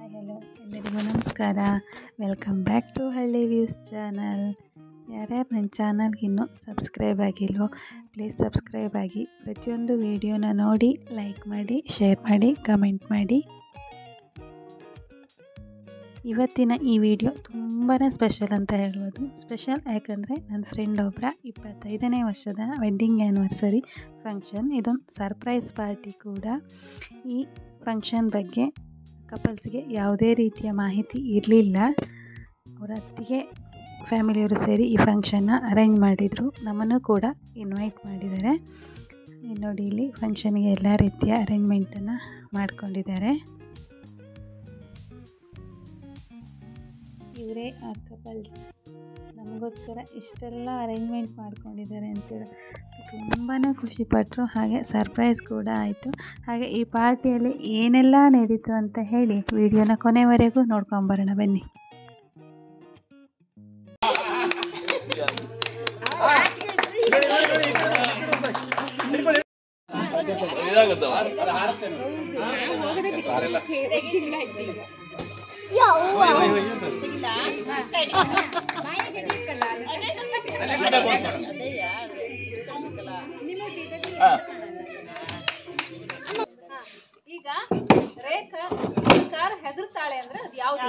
Hi hello ಎಲ್ಲರಿಗೂ ನಮಸ್ಕಾರ. Welcome back to ಹಳ್ಳಿ ವ್ಯೂಸ್ ಚಾನಲ್. ಯಾರ್ಯಾರು ನನ್ನ ಚಾನಲ್ಗೆ ಇನ್ನೂ ಸಬ್ಸ್ಕ್ರೈಬ್ ಆಗಿಲ್ವೋ ಪ್ಲೀಸ್ ಸಬ್ಸ್ಕ್ರೈಬ್ ಆಗಿ ಪ್ರತಿಯೊಂದು ವಿಡಿಯೋನ ನೋಡಿ ಲೈಕ್ ಮಾಡಿ, ಶೇರ್ ಮಾಡಿ, ಕಮೆಂಟ್ ಮಾಡಿ. ಇವತ್ತಿನ ಈ ವಿಡಿಯೋ ತುಂಬಾ ಸ್ಪೆಷಲ್ ಅಂತ ಹೇಳ್ಬೋದು. ಸ್ಪೆಷಲ್ ಯಾಕಂದರೆ ನನ್ನ ಫ್ರೆಂಡ್ ಒಬ್ಬರ 25ನೇ ವರ್ಷದ ವೆಡ್ಡಿಂಗ್ ಆ್ಯನಿವರ್ಸರಿ ಫಂಕ್ಷನ್. ಇದೊಂದು ಸರ್ಪ್ರೈಸ್ ಪಾರ್ಟಿ ಕೂಡ. ಈ ಫಂಕ್ಷನ್ ಬಗ್ಗೆ ಕಪಲ್ಸ್ಗೆ ಯಾವುದೇ ರೀತಿಯ ಮಾಹಿತಿ ಇರಲಿಲ್ಲ. ಅವರ ಅತ್ತಿಗೆ ಫ್ಯಾಮಿಲಿಯವರು ಸೇರಿ ಈ ಫಂಕ್ಷನ್ನ ಅರೇಂಜ್ ಮಾಡಿದರು. ನಮ್ಮನ್ನು ಕೂಡ ಇನ್ವೈಟ್ ಮಾಡಿದ್ದಾರೆ. ನೋಡಿ, ಇಲ್ಲಿ ಫಂಕ್ಷನ್ಗೆ ಎಲ್ಲ ರೀತಿಯ ಅರೇಂಜ್ಮೆಂಟನ್ನು ಮಾಡ್ಕೊಂಡಿದ್ದಾರೆ. ಇವರೇ ಆ ಕಪಲ್ಸ್. ನಮಗೋಸ್ಕರ ಇಷ್ಟೆಲ್ಲ ಅರೇಂಜ್ಮೆಂಟ್ ಮಾಡ್ಕೊಂಡಿದ್ದಾರೆ ಅಂತೇಳಿ ತುಂಬಾ ಖುಷಿಪಟ್ಟರು. ಹಾಗೆ ಸರ್ಪ್ರೈಸ್ ಕೂಡ ಆಯಿತು. ಹಾಗೆ ಈ ಪಾರ್ಟಿಯಲ್ಲಿ ಏನೆಲ್ಲ ನಡೀತು ಅಂತ ಹೇಳಿ ವಿಡಿಯೋನ ಕೊನೆವರೆಗೂ ನೋಡ್ಕೊಂಬರೋಣ ಬನ್ನಿ. ಈಗ ರೇಖಾ ಕಾರ್ ಹೆದರ್ತಾಳೆ ಅಂದ್ರೆ ಅದು ಯಾವ್ದು?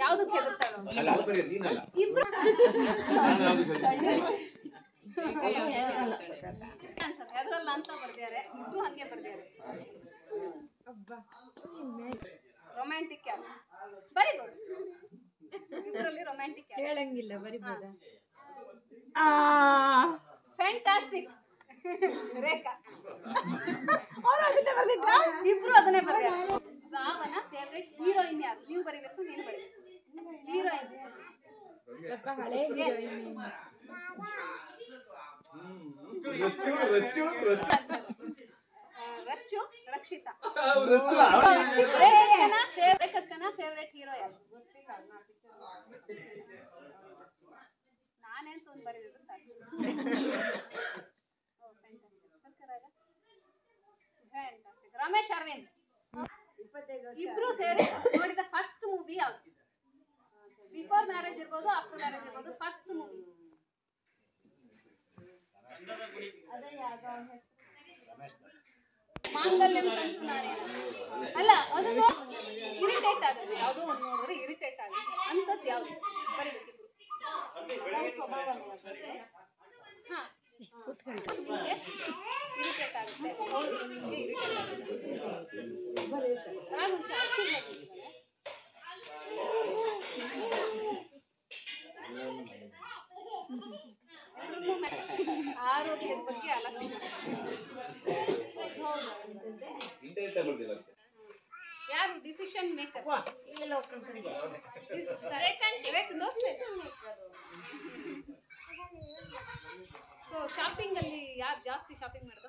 ಯಾವ್ದಕ್ಕೆ ಹೆದರ್ತಾಳೆ? ಹೆದರಲ್ಲ ಅಂತ ಬರ್ದಿದ್ದಾರೆ. ಇಬ್ರು ಹಂಗೆ ಬರ್ದಿದ್ದಾರೆ. ರೊಮ್ಯಾಂಟಿಕ್ ಯಾರು ಬರಿಬೋದು? ಇಬ್ರಲ್ಲಿ ರೊಮ್ಯಾಂಟಿಕ್ ಹೇಳಂಗಿಲ್ಲ, ಬರಿಬೋದ? ಫ್ಯಾಂಟಾಸ್ಟಿಕ್ ರೇಖಾ. ಇಬ್ರು ಅದನ್ನೇ ಬರ್ದಿದ್ದಾರೆ. ರಾವಣ ಫೇವ್ರೆಟ್ ಹೀರೋಯಿನ್ ಯಾರು? ನೀವು ಬರಿಬೇಕು, ನೀನು ಬರಿಬೇಕು. ಹೀರೋಯಿನ್ ಸ್ವಲ್ಪ ಹಳೆ ಹೀರೋಯಿನ್. ರಚ್ಚು ರಕ್ಷಿತಾ. ರೇಖಕ್ಕನ ಫೇವ್ರೆಟ್ ಹೀರೋ ಯಾರು? ನಾನೇಂತ ಒಂದು ಬರೆದಿದ್ದು ಸಾಕು. ರಮೇಶ್ ಅರವಿಂದ್. ಇಬ್ರು ಸೇರಿ ನೋಡಿದ ಫಸ್ಟ್ ಮೂವಿ ಯಾವುದು? ಬಿಫೋರ್ ಮ್ಯಾರೇಜ್ ಇರ್ಬೋದು, ಆಫ್ಟರ್ ಮ್ಯಾರೇಜ್ ಇರ್ಬೋದು, ಫಸ್ಟ್ ಮೂವಿ. ಮಾಂಗಲ್ಯಂ ತಂತು ನಾನೇ ಅಲ್ಲ, ಅದು ಇರಿಟೇಟ್ ಆಗುತ್ತೆ. ಯಾವುದೋ ಒಂದು ನೋಡಿದ್ರೆ ಇರಿಟೇಟ್ ಆಗುತ್ತೆ. ಅಂಥದ್ದು ಯಾವುದು ಬರೀಬೇಕು? ಹಾ, ನಿಮಗೆ ಇರಿಟೇಟ್ ಆಗುತ್ತೆ. ಹೌದು, ನಿಮಗೆ ಇರಿಟೇಟ್ ಆಗುತ್ತೆ. ಆರೋಗ್ಯದ ಬಗ್ಗೆ ಅಲಕ್ಷ. ಯಾರು ಡಿಸಿಷನ್ ಮೇಕರ್? ಸೊ ಶಾಪಿಂಗ್ ಅಲ್ಲಿ ಯಾರು ಜಾಸ್ತಿ ಶಾಪಿಂಗ್ ಮಾಡೋದು?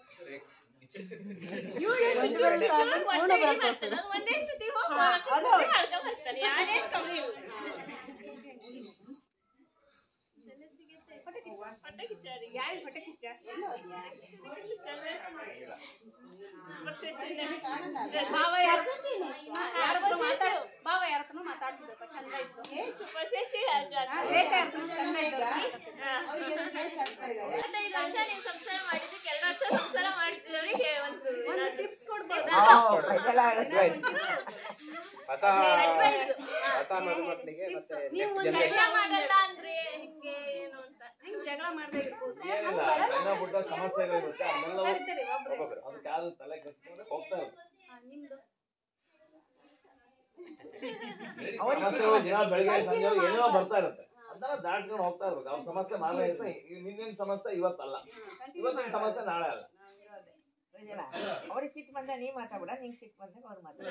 ಯಾರು ಹೊಟ್ಟೆ ಕಿಚ್ಚ? ಭಾವ ಯಾರತ್ರ ಮಾತಾಡ್ತಿದ್ರಪ್ಪ, ಚಂದ ಇತ್ತು. ರೇಖಾ ಯಾರತ್ರ ಚಂದ ಇತ್ತು. ಒಂದು ಟಿಪ್ಸ್ ಕೊಡ್ಬೋದಾ? ನೀವು ಜಗಳ ಮಾಡದೇ ಇರ್ಬೋದು. ನಿಮ್ದು ಬೆಳಗ್ಗೆ ಸಂಜೆ ಏನೋ ಬರ್ತಾ ಇರುತ್ತೆ, ಅದನ್ನ ದಾಟ್ಕೊಂಡು ಹೋಗ್ತಾ ಇರ್ಬೇಕು. ಅವ್ರ ಸಮಸ್ಯೆ ನಾಳೆ, ನಿನ್ನಿನ ಸಮಸ್ಯೆ ಇವತ್ತಲ್ಲ, ಇವತ್ತಿನ ಸಮಸ್ಯೆ ನಾಳೆ ಅಲ್ಲ. ಅವ್ರಿಗೆ ಸಿಟ್ಟು ಬಂದಾಗ ನೀ ಮಾತಾಡ, ನಿಂಗೆ ಸಿಟ್ಟು ಬಂದಾಗ ಅವ್ರು ಮಾತಾಡ.